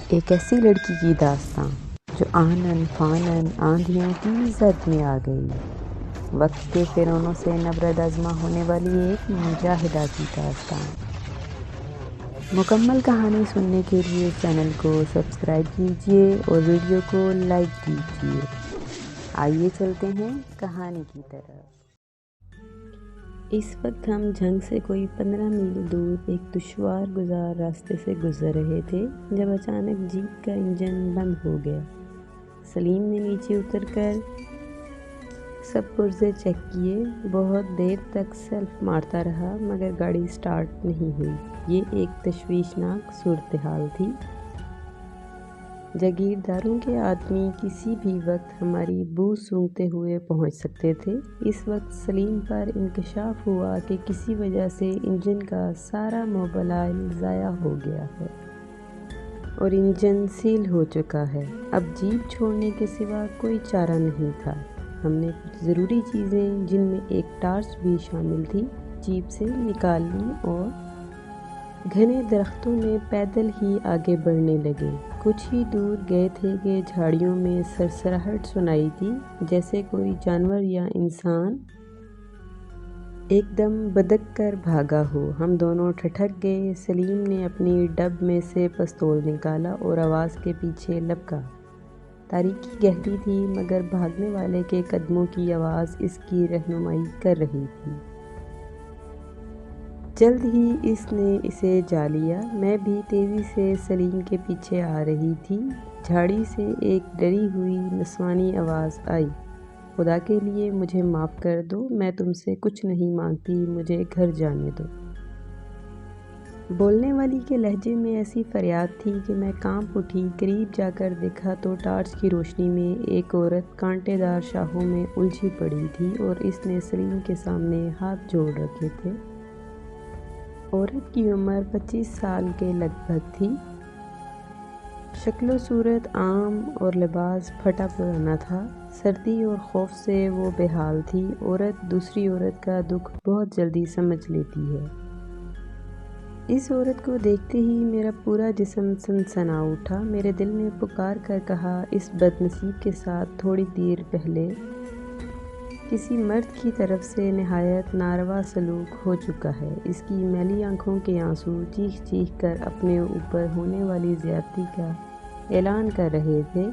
ایک ایسی لڑکی کی داستاں جو آنن فانن آندھیوں کی زد میں آ گئی، وقت کے فرعونوں سے نبرد آزما ہونے والی ایک مجاہدہ کی داستان۔ مکمل کہانی سننے کے لیے چینل کو سبسکرائب کیجیے اور ویڈیو کو لائک کیجیے۔ آئیے چلتے ہیں کہانی کی طرف۔ اس وقت ہم جھنگ سے کوئی 15 میل دور ایک دشوار گزار راستے سے گزر رہے تھے جب اچانک جیپ کا انجن بند ہو گیا۔ سلیم نے نیچے اتر کر سب پرزے چیک کیے۔ بہت دیر تک سیلف مارتا رہا مگر گاڑی سٹارٹ نہیں ہوئی۔ یہ ایک تشویشناک صورتحال تھی۔ جاگیرداروں کے آدمی کسی بھی وقت ہماری بو سونگھتے ہوئے پہنچ سکتے تھے۔ اس وقت سلیم پر انکشاف ہوا کہ کسی وجہ سے انجن کا سارا موبلائل ضائع ہو گیا ہے اور انجن سیل ہو چکا ہے۔ اب جیپ چھوڑنے کے سوا کوئی چارہ نہیں تھا۔ ہم نے کچھ ضروری چیزیں جن میں ایک ٹارچ بھی شامل تھی جیپ سے نکال لی اور گھنے درختوں میں پیدل ہی آگے بڑھنے لگے۔ کچھ ہی دور گئے تھے کہ جھاڑیوں میں سرسراہٹ سنائی دی، جیسے کوئی جانور یا انسان ایک دم بدک کر بھاگا ہو۔ ہم دونوں ٹھٹک گئے۔ سلیم نے اپنی ڈب میں سے پستول نکالا اور آواز کے پیچھے لپکا۔ تاریکی گہری تھی مگر بھاگنے والے کے قدموں کی آواز اس کی رہنمائی کر رہی تھی۔ جلد ہی اس نے اسے جا لیا۔ میں بھی تیزی سے سلیم کے پیچھے آ رہی تھی۔ جھاڑی سے ایک ڈری ہوئی نسوانی آواز آئی، خدا کے لیے مجھے معاف کر دو، میں تم سے کچھ نہیں مانگتی، مجھے گھر جانے دو۔ بولنے والی کے لہجے میں ایسی فریاد تھی کہ میں کانپ اٹھی۔ قریب جا کر دیکھا تو ٹارچ کی روشنی میں ایک عورت کانٹے دار شاخوں میں الجھی پڑی تھی اور اس نے سلیم کے سامنے ہاتھ جوڑ رکھے تھے۔ عورت کی عمر 25 سال کے لگ بھگ تھی۔ شکل و صورت عام اور لباس پھٹا پرانا تھا۔ سردی اور خوف سے وہ بے حال تھی۔ عورت دوسری عورت کا دکھ بہت جلدی سمجھ لیتی ہے۔ اس عورت کو دیکھتے ہی میرا پورا جسم سنسنا اٹھا۔ میرے دل نے پکار کر کہا، اس بد نصیب کے ساتھ تھوڑی دیر پہلے کسی مرد کی طرف سے نہایت ناروا سلوک ہو چکا ہے۔ اس کی میلی آنکھوں کے آنسو چیخ چیخ کر اپنے اوپر ہونے والی زیادتی کا اعلان کر رہے تھے۔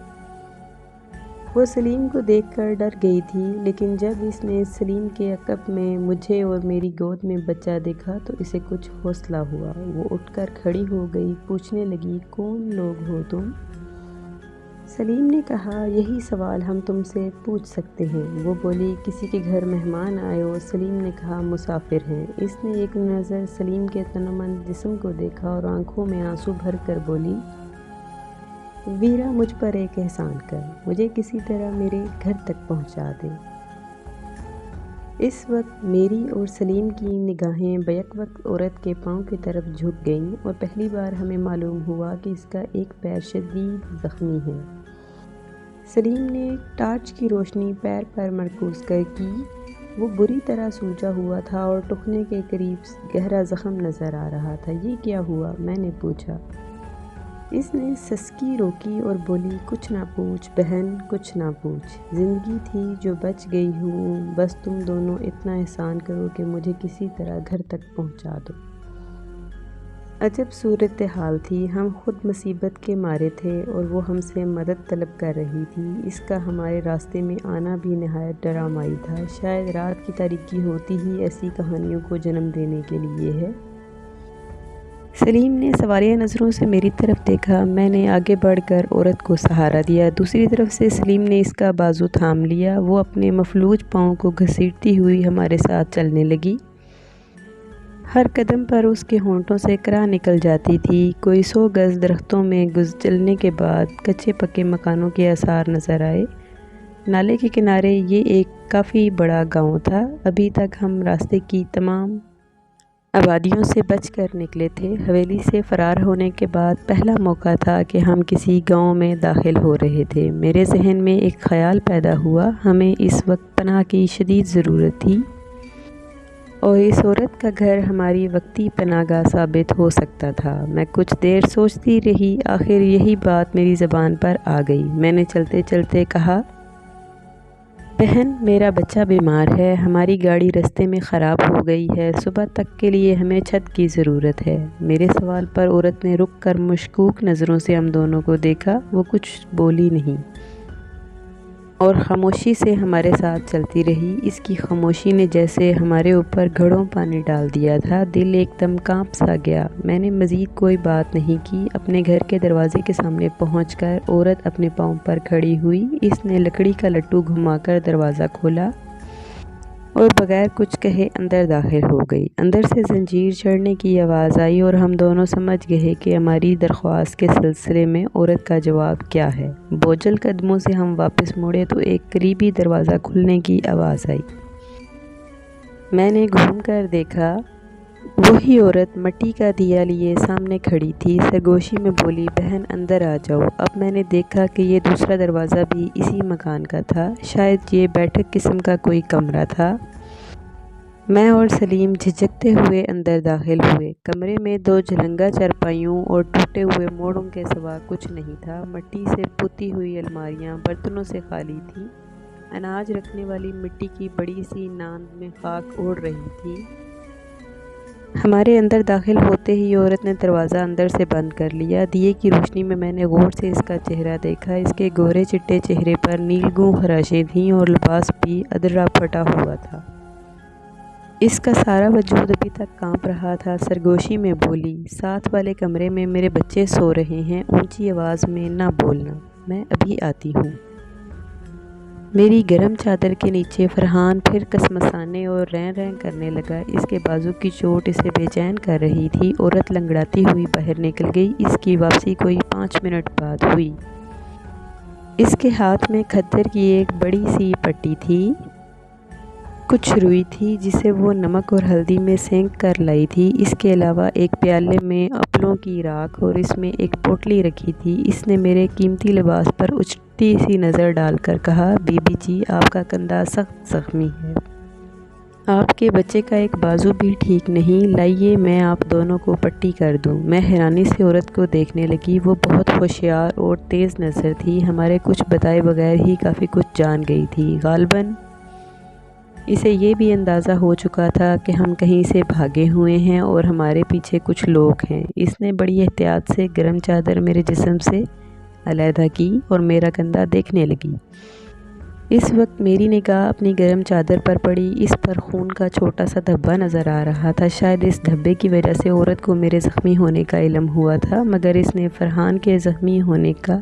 وہ سلیم کو دیکھ کر ڈر گئی تھی، لیکن جب اس نے سلیم کے عقب میں مجھے اور میری گود میں بچہ دیکھا تو اسے کچھ حوصلہ ہوا۔ وہ اٹھ کر کھڑی ہو گئی، پوچھنے لگی، کون لوگ ہو تم؟ سلیم نے کہا، یہی سوال ہم تم سے پوچھ سکتے ہیں۔ وہ بولی، کسی کے گھر مہمان آئے ہو؟ سلیم نے کہا، مسافر ہیں۔ اس نے ایک نظر سلیم کے تنومند جسم کو دیکھا اور آنکھوں میں آنسو بھر کر بولی، ویرا مجھ پر ایک احسان کر، مجھے کسی طرح میرے گھر تک پہنچا دے۔ اس وقت میری اور سلیم کی نگاہیں بیک وقت عورت کے پاؤں کی طرف جھک گئیں اور پہلی بار ہمیں معلوم ہوا کہ اس کا ایک پیر شدید زخمی ہے۔ سلیم نے ٹارچ کی روشنی پیر پر مرکوز کر کی۔ وہ بری طرح سوجا ہوا تھا اور ٹخنے کے قریب گہرا زخم نظر آ رہا تھا۔ یہ کیا ہوا؟ میں نے پوچھا۔ اس نے سسکی روکی اور بولی، کچھ نہ پوچھ بہن، کچھ نہ پوچھ، زندگی تھی جو بچ گئی ہوں، بس تم دونوں اتنا احسان کرو کہ مجھے کسی طرح گھر تک پہنچا دو۔ عجب صورتحال تھی۔ ہم خود مصیبت کے مارے تھے اور وہ ہم سے مدد طلب کر رہی تھی۔ اس کا ہمارے راستے میں آنا بھی نہایت ڈرامائی تھا۔ شاید رات کی تاریکی ہوتی ہی ایسی کہانیوں کو جنم دینے کے لیے ہے۔ سلیم نے سواریہ نظروں سے میری طرف دیکھا۔ میں نے آگے بڑھ کر عورت کو سہارا دیا۔ دوسری طرف سے سلیم نے اس کا بازو تھام لیا۔ وہ اپنے مفلوج پاؤں کو گھسیٹتی ہوئی ہمارے ساتھ چلنے لگی۔ ہر قدم پر اس کے ہونٹوں سے کراہ نکل جاتی تھی۔ کوئی 100 گز درختوں میں چلنے کے بعد کچے پکے مکانوں کے آثار نظر آئے۔ نالے کے کنارے یہ ایک کافی بڑا گاؤں تھا۔ ابھی تک ہم راستے کی تمام آبادیوں سے بچ کر نکلے تھے۔ حویلی سے فرار ہونے کے بعد پہلا موقع تھا کہ ہم کسی گاؤں میں داخل ہو رہے تھے۔ میرے ذہن میں ایک خیال پیدا ہوا، ہمیں اس وقت پناہ کی شدید ضرورت تھی۔ اور اس عورت کا گھر ہماری وقتی پناہ گاہ ثابت ہو سکتا تھا۔ میں کچھ دیر سوچتی رہی، آخر یہی بات میری زبان پر آ گئی۔ میں نے چلتے چلتے کہا، بہن میرا بچہ بیمار ہے، ہماری گاڑی رستے میں خراب ہو گئی ہے، صبح تک کے لیے ہمیں چھت کی ضرورت ہے۔ میرے سوال پر عورت نے رک کر مشکوک نظروں سے ہم دونوں کو دیکھا۔ وہ کچھ بولی نہیں اور خاموشی سے ہمارے ساتھ چلتی رہی۔ اس کی خاموشی نے جیسے ہمارے اوپر گھڑوں پانی ڈال دیا تھا۔ دل ایک دم کانپ سا گیا۔ میں نے مزید کوئی بات نہیں کی۔ اپنے گھر کے دروازے کے سامنے پہنچ کر عورت اپنے پاؤں پر کھڑی ہوئی۔ اس نے لکڑی کا لٹو گھما کر دروازہ کھولا اور بغیر کچھ کہے اندر داخل ہو گئی۔ اندر سے زنجیر چڑھنے کی آواز آئی اور ہم دونوں سمجھ گئے کہ ہماری درخواست کے سلسلے میں عورت کا جواب کیا ہے۔ بوجھل قدموں سے ہم واپس مڑے تو ایک قریبی دروازہ کھلنے کی آواز آئی۔ میں نے گھوم کر دیکھا، وہی عورت مٹی کا دیا لیے سامنے کھڑی تھی۔ سرگوشی میں بولی، بہن اندر آ جاؤ۔ اب میں نے دیکھا کہ یہ دوسرا دروازہ بھی اسی مکان کا تھا، شاید یہ بیٹھک قسم کا کوئی کمرہ تھا۔ میں اور سلیم جھجکتے ہوئے اندر داخل ہوئے۔ کمرے میں 2 جھلنگا چارپائیوں اور ٹوٹے ہوئے موڑوں کے سوا کچھ نہیں تھا۔ مٹی سے پتی ہوئی الماریاں برتنوں سے خالی تھیں۔ اناج رکھنے والی مٹی کی بڑی سی ناند میں خاک اڑ رہی تھی۔ ہمارے اندر داخل ہوتے ہی عورت نے دروازہ اندر سے بند کر لیا۔ دیے کی روشنی میں میں نے غور سے اس کا چہرہ دیکھا۔ اس کے گورے چٹے چہرے پر نیلگوں خراشیں تھیں اور لباس بھی ادھرا پھٹا ہوا تھا۔ اس کا سارا وجود ابھی تک کانپ رہا تھا۔ سرگوشی میں بولی، ساتھ والے کمرے میں میرے بچے سو رہے ہیں، اونچی آواز میں نہ بولنا، میں ابھی آتی ہوں۔ میری گرم چادر کے نیچے فرحان پھر کسمسانے اور ریں ریں کرنے لگا۔ اس کے بازو کی چوٹ اسے بے چین کر رہی تھی۔ عورت لنگڑاتی ہوئی باہر نکل گئی۔ اس کی واپسی کوئی 5 منٹ بعد ہوئی۔ اس کے ہاتھ میں کھدر کی ایک بڑی سی پٹی تھی، کچھ روئی تھی جسے وہ نمک اور ہلدی میں سینک کر لائی تھی۔ اس کے علاوہ ایک پیالے میں اپلوں کی راکھ اور اس میں ایک پوٹلی رکھی تھی۔ اس نے میرے قیمتی لباس پر اچھتی سی نظر ڈال کر کہا، بی بی جی آپ کا کندھا سخت زخمی ہے، آپ کے بچے کا ایک بازو بھی ٹھیک نہیں، لائیے میں آپ دونوں کو پٹی کر دوں۔ میں حیرانی سے عورت کو دیکھنے لگی۔ وہ بہت ہوشیار اور تیز نظر تھی، ہمارے کچھ بتائے بغیر ہی کافی کچھ جان گئی تھی۔ غالباً اسے یہ بھی اندازہ ہو چکا تھا کہ ہم کہیں سے بھاگے ہوئے ہیں اور ہمارے پیچھے کچھ لوگ ہیں۔ اس نے بڑی احتیاط سے گرم چادر میرے جسم سے علیحدہ کی اور میرا کندھا دیکھنے لگی۔ اس وقت میری نگاہ اپنی گرم چادر پر پڑی۔ اس پر خون کا چھوٹا سا دھبا نظر آ رہا تھا۔ شاید اس دھبے کی وجہ سے عورت کو میرے زخمی ہونے کا علم ہوا تھا، مگر اس نے فرحان کے زخمی ہونے کا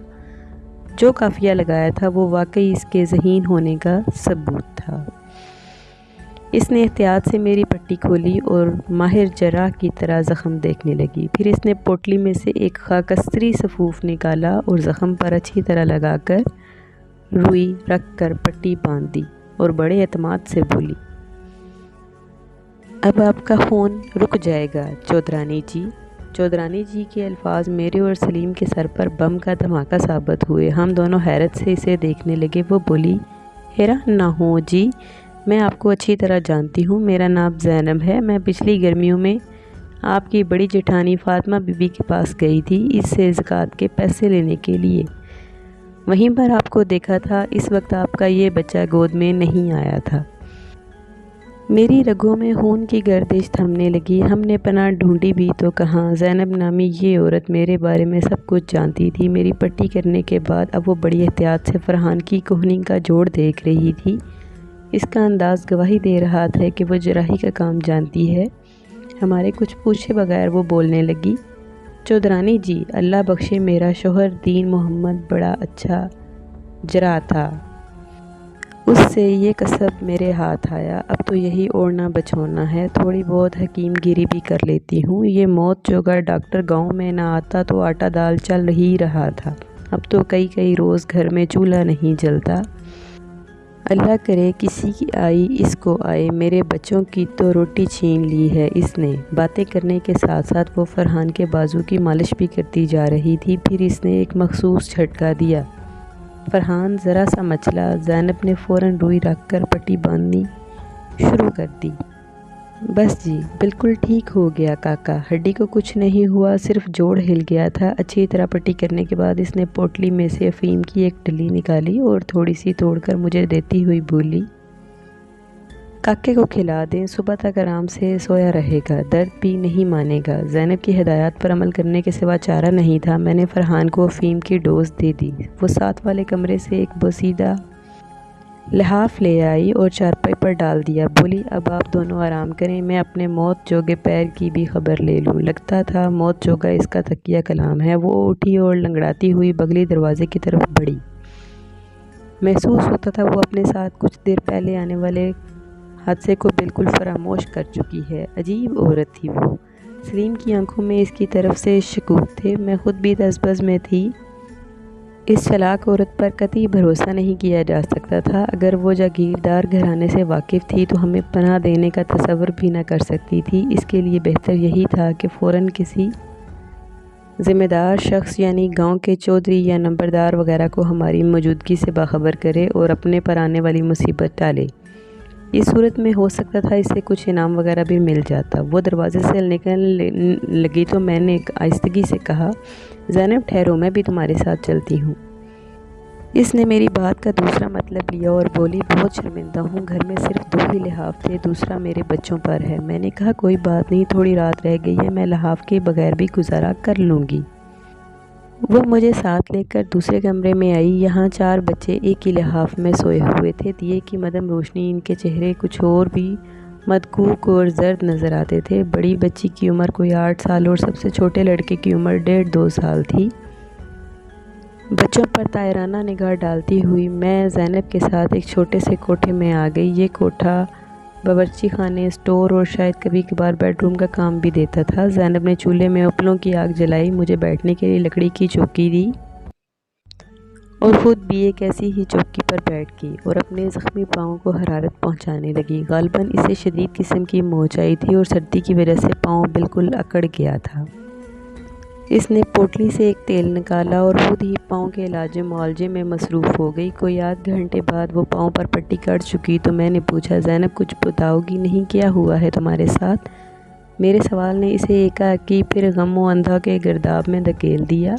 جو قافیہ لگایا تھا وہ واقعی اس کے ذہین ہونے کا ثبوت تھا۔ اس نے احتیاط سے میری پٹی کھولی اور ماہر جراح کی طرح زخم دیکھنے لگی۔ پھر اس نے پوٹلی میں سے ایک خاکستری سفوف نکالا اور زخم پر اچھی طرح لگا کر روئی رکھ کر پٹی باندھ دی اور بڑے اعتماد سے بولی، اب آپ کا خون رک جائے گا چودھرانی جی۔ چودھرانی جی کے الفاظ میرے اور سلیم کے سر پر بم کا دھماکہ ثابت ہوئے۔ ہم دونوں حیرت سے اسے دیکھنے لگے۔ وہ بولی، حیران نہ ہوں جی، میں آپ کو اچھی طرح جانتی ہوں، میرا نام زینب ہے، میں پچھلی گرمیوں میں آپ کی بڑی جیٹھانی فاطمہ بی بی کے پاس گئی تھی اس سے زکوٰۃ کے پیسے لینے کے لیے، وہیں پر آپ کو دیکھا تھا۔ اس وقت آپ کا یہ بچہ گود میں نہیں آیا تھا۔ میری رگوں میں خون کی گردش تھمنے لگی۔ ہم نے پناہ ڈھونڈی بھی تو کہاں، زینب نامی یہ عورت میرے بارے میں سب کچھ جانتی تھی۔ میری پٹی کرنے کے بعد اب وہ بڑی احتیاط سے فرحان کی کہنی کا جوڑ دیکھ رہی تھی۔ اس کا انداز گواہی دے رہا تھا کہ وہ جراحی کا کام جانتی ہے۔ ہمارے کچھ پوچھے بغیر وہ بولنے لگی، چودھرانی جی، اللہ بخشے میرا شوہر دین محمد بڑا اچھا جراح تھا، اس سے یہ کسب میرے ہاتھ آیا، اب تو یہی اوڑھنا بچھونا ہے، تھوڑی بہت حکیم گیری بھی کر لیتی ہوں۔ یہ موت جوگا ڈاکٹر گاؤں میں نہ آتا تو آٹا دال چل ہی رہا تھا، اب تو کئی روز گھر میں چولہا نہیں جلتا۔ اللہ کرے کسی کی آئی اس کو آئے، میرے بچوں کی تو روٹی چھین لی ہے اس نے۔ باتیں کرنے کے ساتھ ساتھ وہ فرحان کے بازو کی مالش بھی کرتی جا رہی تھی۔ پھر اس نے ایک مخصوص جھٹکا دیا، فرحان ذرا سا مچلا۔ زینب نے فوراً روئی رکھ کر پٹی باندھنی شروع کر دی۔ بس جی بالکل ٹھیک ہو گیا کاکا، ہڈی کو کچھ نہیں ہوا، صرف جوڑ ہل گیا تھا۔ اچھی طرح پٹی کرنے کے بعد اس نے پوٹلی میں سے افیم کی ایک ڈلی نکالی اور تھوڑی سی توڑ کر مجھے دیتی ہوئی بولی، کاکے کو کھلا دیں، صبح تک آرام سے سویا رہے گا، درد بھی نہیں مانے گا۔ زینب کی ہدایات پر عمل کرنے کے سوا چارہ نہیں تھا۔ میں نے فرحان کو افیم کی ڈوز دے دی۔ وہ ساتھ والے کمرے سے ایک بوسیدہ لحاف لے آئی اور چارپائی پر ڈال دیا، بولی اب آپ دونوں آرام کریں، میں اپنے موت جوگے پیر کی بھی خبر لے لوں۔ لگتا تھا موت جوگا اس کا تکیہ کلام ہے۔ وہ اٹھی اور لنگڑاتی ہوئی بغلی دروازے کی طرف بڑھی۔ محسوس ہوتا تھا وہ اپنے ساتھ کچھ دیر پہلے آنے والے حادثے کو بالکل فراموش کر چکی ہے۔ عجیب عورت تھی وہ۔ سلیم کی آنکھوں میں اس کی طرف سے شکوک تھے۔ میں خود بھی دھس میں تھی۔ اس چلاک عورت پر قطعی بھروسہ نہیں کیا جا سکتا تھا۔ اگر وہ جاگیردار گھرانے سے واقف تھی تو ہمیں پناہ دینے کا تصور بھی نہ کر سکتی تھی۔ اس کے لیے بہتر یہی تھا کہ فوراً کسی ذمہ دار شخص یعنی گاؤں کے چودھری یا نمبردار وغیرہ کو ہماری موجودگی سے باخبر کرے اور اپنے پر آنے والی مصیبت ٹالے۔ اس صورت میں ہو سکتا تھا اسے کچھ انعام وغیرہ بھی مل جاتا۔ وہ دروازے سے نکلنے لگی تو میں نے آہستگی سے کہا، زینب ٹھہرو، میں بھی تمہارے ساتھ چلتی ہوں۔ اس نے میری بات کا دوسرا مطلب لیا اور بولی، بہت شرمندہ ہوں، گھر میں صرف 2 ہی لحاف تھے، دوسرا میرے بچوں پر ہے۔ میں نے کہا کوئی بات نہیں، تھوڑی رات رہ گئی ہے، میں لحاف کے بغیر بھی گزارا کر لوں گی۔ وہ مجھے ساتھ لے کر دوسرے کمرے میں آئی۔ یہاں 4 بچے ایک ہی لحاف میں سوئے ہوئے تھے۔ دیے کی مدھم روشنی ان کے چہرے کچھ اور بھی مدقوق اور زرد نظر آتے تھے۔ بڑی بچی کی عمر کوئی 8 سال اور سب سے چھوٹے لڑکے کی عمر 1.5-2 سال تھی۔ بچوں پر طائرانہ نگاہ ڈالتی ہوئی میں زینب کے ساتھ ایک چھوٹے سے کوٹھے میں آ گئی۔ یہ کوٹھا باورچی خانے، اسٹور اور شاید کبھی کبھار بیڈ روم کا کام بھی دیتا تھا۔ زینب نے چولہے میں اپلوں کی آگ جلائی، مجھے بیٹھنے کے لیے لکڑی کی چوکی دی اور خود بھی ایک ایسی ہی چوکی پر بیٹھ گئی اور اپنے زخمی پاؤں کو حرارت پہنچانے لگی۔ غالباً اسے شدید قسم کی موچ آئی تھی اور سردی کی وجہ سے پاؤں بالکل اکڑ گیا تھا۔ اس نے پوٹلی سے ایک تیل نکالا اور خود ہی پاؤں کے علاج معالجے میں مصروف ہو گئی۔ کوئی آدھ گھنٹے بعد وہ پاؤں پر پٹی کر چکی تو میں نے پوچھا، زینب کچھ بتاؤ گی نہیں، کیا ہوا ہے تمہارے ساتھ؟ میرے سوال نے اسے ایکاکی پھر غم و اندھا کے گرداب میں دھکیل دیا۔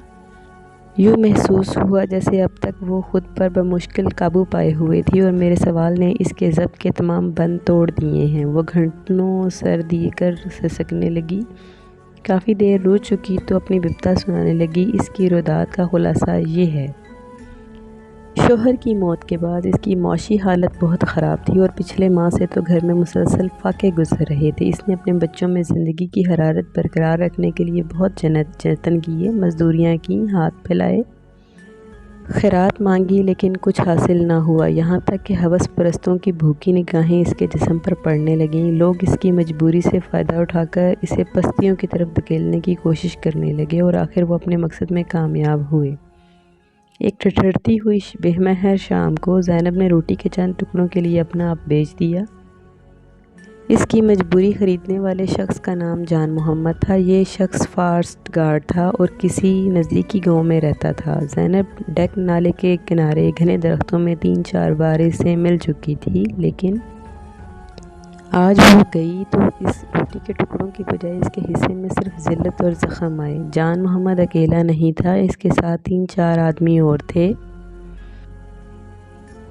یوں محسوس ہوا جیسے اب تک وہ خود پر بمشکل قابو پائے ہوئے تھی اور میرے سوال نے اس کے ضبط کے تمام بند توڑ دیے ہیں۔ وہ گھٹنوں سر دیے کر سسکنے لگی۔ کافی دیر رو چکی تو اپنی بپتا سنانے لگی۔ اس کی روداد کا خلاصہ یہ ہے، شوہر کی موت کے بعد اس کی معاشی حالت بہت خراب تھی اور پچھلے ماہ سے تو گھر میں مسلسل فاقے گزر رہے تھے۔ اس نے اپنے بچوں میں زندگی کی حرارت برقرار رکھنے کے لیے بہت جتن کیے، مزدوریاں کیں، ہاتھ پھیلائے، خیرات مانگی، لیکن کچھ حاصل نہ ہوا۔ یہاں تک کہ ہوس پرستوں کی بھوکی نگاہیں اس کے جسم پر پڑنے لگیں۔ لوگ اس کی مجبوری سے فائدہ اٹھا کر اسے پستیوں کی طرف دھکیلنے کی کوشش کرنے لگے اور آخر وہ اپنے مقصد میں کامیاب ہوئے۔ ایک ٹھٹھرتی ہوئی بے مہر شام کو زینب نے روٹی کے چند ٹکڑوں کے لیے اپنا آپ بیچ دیا۔ اس کی مجبوری خریدنے والے شخص کا نام جان محمد تھا۔ یہ شخص فارسٹ گارڈ تھا اور کسی نزدیکی گاؤں میں رہتا تھا۔ زینب ڈیک نالے کے کنارے گھنے درختوں میں 3-4 بار اسے مل چکی تھی، لیکن آج وہ گئی تو اس روٹی کے ٹکڑوں کی بجائے اس کے حصے میں صرف ذلت اور زخم آئے۔ جان محمد اکیلا نہیں تھا، اس کے ساتھ 3-4 آدمی اور تھے۔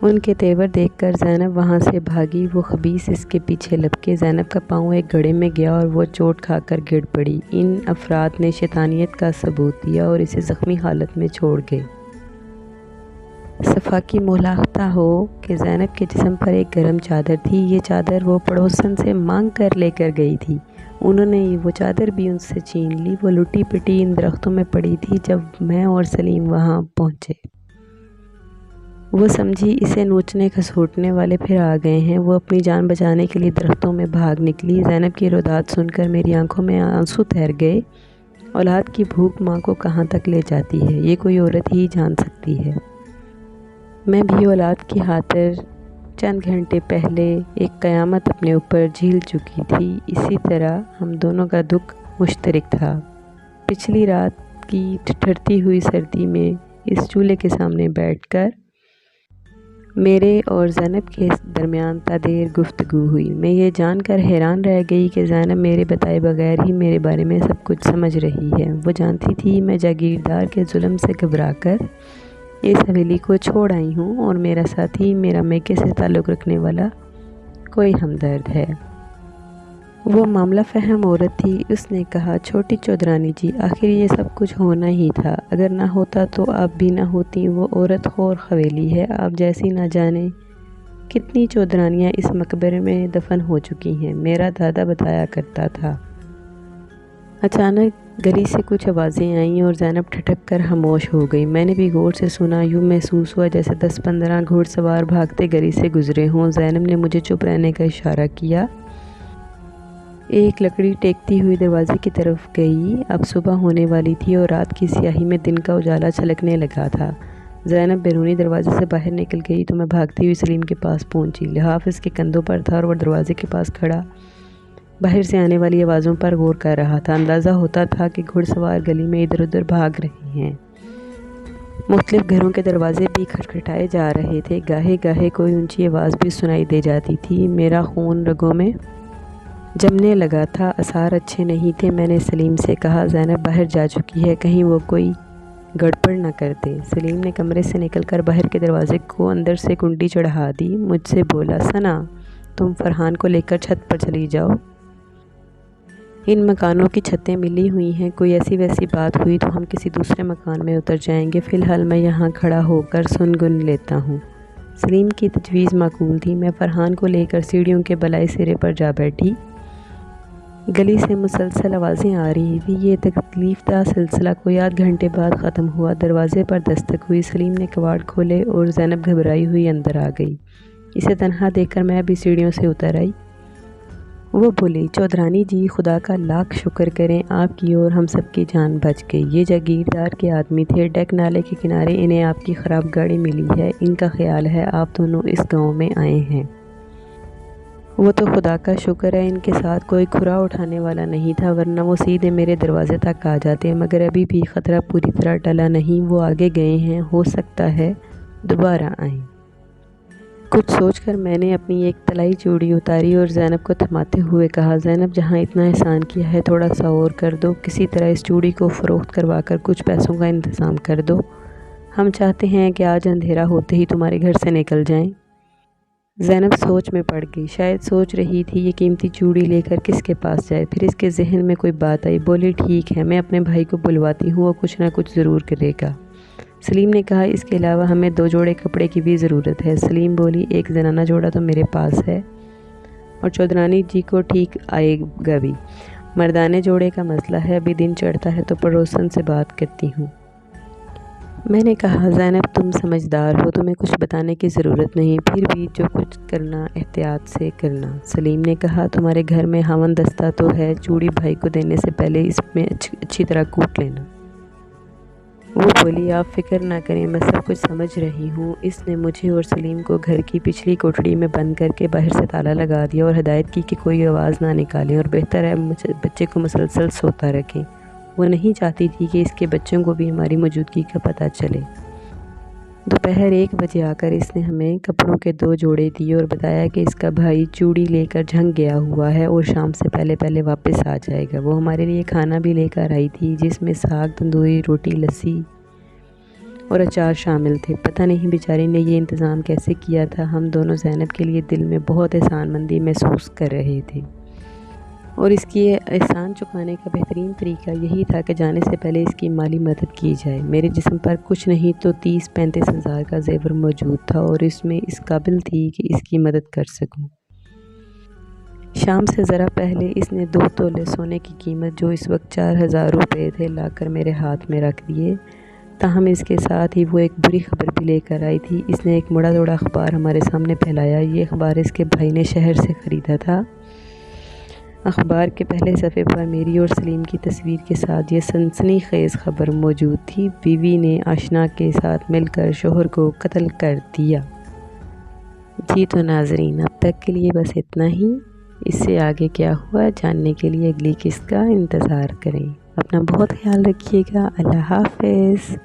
ان کے تیور دیکھ کر زینب وہاں سے بھاگی۔ وہ خبیث اس کے پیچھے لپکے۔ زینب کا پاؤں ایک گڑھے میں گیا اور وہ چوٹ کھا کر گر پڑی۔ ان افراد نے شیطانیت کا ثبوت دیا اور اسے زخمی حالت میں چھوڑ گئے۔ صفاکی ملاحظہ ہو کہ زینب کے جسم پر ایک گرم چادر تھی۔ یہ چادر وہ پڑوسن سے مانگ کر لے کر گئی تھی۔ انہوں نے وہ چادر بھی ان سے چھین لی۔ وہ لٹی پٹی ان درختوں میں پڑی تھی جب میں اور سلیم وہاں پہنچے۔ وہ سمجھی اسے نوچنے کھسوٹنے والے پھر آ گئے ہیں۔ وہ اپنی جان بچانے کے لیے درختوں میں بھاگ نکلی۔ زینب کی روداد سن کر میری آنکھوں میں آنسو تیر گئے۔ اولاد کی بھوک ماں کو کہاں تک لے جاتی ہے، یہ کوئی عورت ہی جان سکتی ہے۔ میں بھی اولاد کی خاطر چند گھنٹے پہلے ایک قیامت اپنے اوپر جھیل چکی تھی۔ اسی طرح ہم دونوں کا دکھ مشترک تھا۔ پچھلی رات کی ٹھٹھرتی ہوئی سردی میں اس چولہے کے سامنے بیٹھ کر میرے اور زینب کے درمیان تا دیر گفتگو ہوئی۔ میں یہ جان کر حیران رہ گئی کہ زینب میرے بتائے بغیر ہی میرے بارے میں سب کچھ سمجھ رہی ہے۔ وہ جانتی تھی میں جاگیردار کے ظلم سے گھبرا کر اس حویلی کو چھوڑ آئی ہوں اور میرا ساتھی میرا میکے سے تعلق رکھنے والا کوئی ہمدرد ہے۔ وہ معاملہ فہم عورت تھی۔ اس نے کہا، چھوٹی چودرانی جی، آخر یہ سب کچھ ہونا ہی تھا۔ اگر نہ ہوتا تو آپ بھی نہ ہوتی۔ وہ عورت خور حویلی ہے، آپ جیسی نہ جانے کتنی چودرانیاں اس مقبرے میں دفن ہو چکی ہیں، میرا دادا بتایا کرتا تھا۔ اچانک گلی سے کچھ آوازیں آئیں اور زینب ٹھٹک کر خاموش ہو گئی۔ میں نے بھی غور سے سنا۔ یوں محسوس ہوا جیسے 10-15 گھوڑ سوار بھاگتے گلی سے گزرے ہوں۔ زینب نے مجھے چپ رہنے کا اشارہ کیا۔ ایک لکڑی ٹیکتی ہوئی دروازے کی طرف گئی۔ اب صبح ہونے والی تھی اور رات کی سیاہی میں دن کا اجالا چھلکنے لگا تھا۔ زینب بیرونی دروازے سے باہر نکل گئی تو میں بھاگتی ہوئی سلیم کے پاس پہنچی۔ لحاف اس کے کندھوں پر تھا اور وہ دروازے کے پاس کھڑا باہر سے آنے والی آوازوں پر غور کر رہا تھا۔ اندازہ ہوتا تھا کہ گھڑ سوار گلی میں ادھر ادھر بھاگ رہے ہیں۔ مختلف گھروں کے دروازے بھی کھٹکھٹائے جا رہے تھے۔ گاہے گاہے کوئی اونچی آواز بھی سنائی دے جاتی تھی۔ میرا خون رگوں میں جمنے لگا تھا۔ آثار اچھے نہیں تھے۔ میں نے سلیم سے کہا، زینب باہر جا چکی ہے، کہیں وہ کوئی گڑبڑ نہ کر دے۔ سلیم نے کمرے سے نکل کر باہر کے دروازے کو اندر سے کنڈی چڑھا دی۔ مجھ سے بولا، ثنا، تم فرحان کو لے کر چھت پر چلی جاؤ۔ ان مکانوں کی چھتیں ملی ہوئی ہیں، کوئی ایسی ویسی بات ہوئی تو ہم کسی دوسرے مکان میں اتر جائیں گے۔ فی الحال میں یہاں کھڑا ہو کر سن گن لیتا ہوں۔ سلیم کی تجویز معقول تھی۔ میں فرحان کو لے کر سیڑھیوں کے بالائی سرے پر جا بیٹھی۔ گلی سے مسلسل آوازیں آ رہی تھی۔ یہ تکلیف دہ سلسلہ کوئی آدھ گھنٹے بعد ختم ہوا۔ دروازے پر دستک ہوئی۔ سلیم نے کواڑ کھولے اور زینب گھبرائی ہوئی اندر آ گئی۔ اسے تنہا دیکھ کر میں بھی سیڑھیوں سے اتر آئی۔ وہ بولی، چودرانی جی، خدا کا لاکھ شکر کریں، آپ کی اور ہم سب کی جان بچ گئی۔ یہ جاگیردار کے آدمی تھے، ڈیک نالے کے کنارے انہیں آپ کی خراب گاڑی ملی ہے۔ ان کا خیال ہے آپ دونوں اس گاؤں میں آئے ہیں۔ وہ تو خدا کا شکر ہے ان کے ساتھ کوئی کھرا اٹھانے والا نہیں تھا، ورنہ وہ سیدھے میرے دروازے تک آ جاتے۔ مگر ابھی بھی خطرہ پوری طرح ٹلا نہیں۔ وہ آگے گئے ہیں، ہو سکتا ہے دوبارہ آئیں۔ کچھ سوچ کر میں نے اپنی ایک طلائی چوڑی اتاری اور زینب کو تھماتے ہوئے کہا، زینب، جہاں اتنا احسان کیا ہے تھوڑا سا اور کر دو، کسی طرح اس چوڑی کو فروخت کروا کر کچھ پیسوں کا انتظام کر دو۔ ہم چاہتے ہیں کہ آج اندھیرا ہوتے ہی تمہارے گھر سے نکل جائیں۔ زینب سوچ میں پڑ گئی، شاید سوچ رہی تھی یہ قیمتی چوڑی لے کر کس کے پاس جائے۔ پھر اس کے ذہن میں کوئی بات آئی۔ بولی، ٹھیک ہے، میں اپنے بھائی کو بلواتی ہوں، وہ کچھ نہ کچھ ضرور کرے گا۔ سلیم نے کہا، اس کے علاوہ ہمیں 2 جوڑے کپڑے کی بھی ضرورت ہے۔ سلیم بولی، ایک زنانہ جوڑا تو میرے پاس ہے اور چودرانی جی کو ٹھیک آئے گا بھی۔ مردانے جوڑے کا مسئلہ ہے، ابھی دن چڑھتا ہے تو پڑوسن سے بات کرتی ہوں۔ میں نے کہا، زینب، تم سمجھدار ہو، تمہیں کچھ بتانے کی ضرورت نہیں، پھر بھی جو کچھ کرنا احتیاط سے کرنا۔ سلیم نے کہا، تمہارے گھر میں ہاون دستہ تو ہے، چوڑی بھائی کو دینے سے پہلے اس میں اچھی طرح کوٹ لینا۔ وہ بولی، آپ فکر نہ کریں، میں سب کچھ سمجھ رہی ہوں۔ اس نے مجھے اور سلیم کو گھر کی پچھلی کوٹڑی میں بند کر کے باہر سے تالا لگا دیا اور ہدایت کی کہ کوئی آواز نہ نکالیں اور بہتر ہے بچے کو مسلسل سوتا رکھیں۔ وہ نہیں چاہتی تھی کہ اس کے بچوں کو بھی ہماری موجودگی کا پتہ چلے۔ دوپہر 1 بجے آ کر اس نے ہمیں کپڑوں کے 2 جوڑے دیے اور بتایا کہ اس کا بھائی چوڑی لے کر جھنگ گیا ہوا ہے اور شام سے پہلے واپس آ جائے گا۔ وہ ہمارے لیے کھانا بھی لے کر آئی تھی، جس میں ساگ، تندوری روٹی، لسی اور اچار شامل تھے۔ پتہ نہیں بیچاری نے یہ انتظام کیسے کیا تھا۔ ہم دونوں زینب کے لیے دل میں بہت احسان مندی محسوس کر رہے تھے اور اس کی احسان چکانے کا بہترین طریقہ یہی تھا کہ جانے سے پہلے اس کی مالی مدد کی جائے۔ میرے جسم پر کچھ نہیں تو 30-35 ہزار کا زیور موجود تھا اور اس میں اس قابل تھی کہ اس کی مدد کر سکوں۔ شام سے ذرا پہلے اس نے 2 تولے سونے کی قیمت، جو اس وقت 4000 روپے تھے، لا کر میرے ہاتھ میں رکھ دیے۔ تاہم اس کے ساتھ ہی وہ ایک بری خبر بھی لے کر آئی تھی۔ اس نے ایک مڑا توڑا اخبار ہمارے سامنے پھیلایا۔ یہ اخبار اس کے بھائی نے شہر سے خریدا تھا۔ اخبار کے پہلے صفحے پر میری اور سلیم کی تصویر کے ساتھ یہ سنسنی خیز خبر موجود تھی، بیوی نے آشنا کے ساتھ مل کر شوہر کو قتل کر دیا۔ جی تو ناظرین، اب تک کے لیے بس اتنا ہی۔ اس سے آگے کیا ہوا جاننے کے لیے اگلی قسط کا انتظار کریں۔ اپنا بہت خیال رکھیے گا۔ اللہ حافظ۔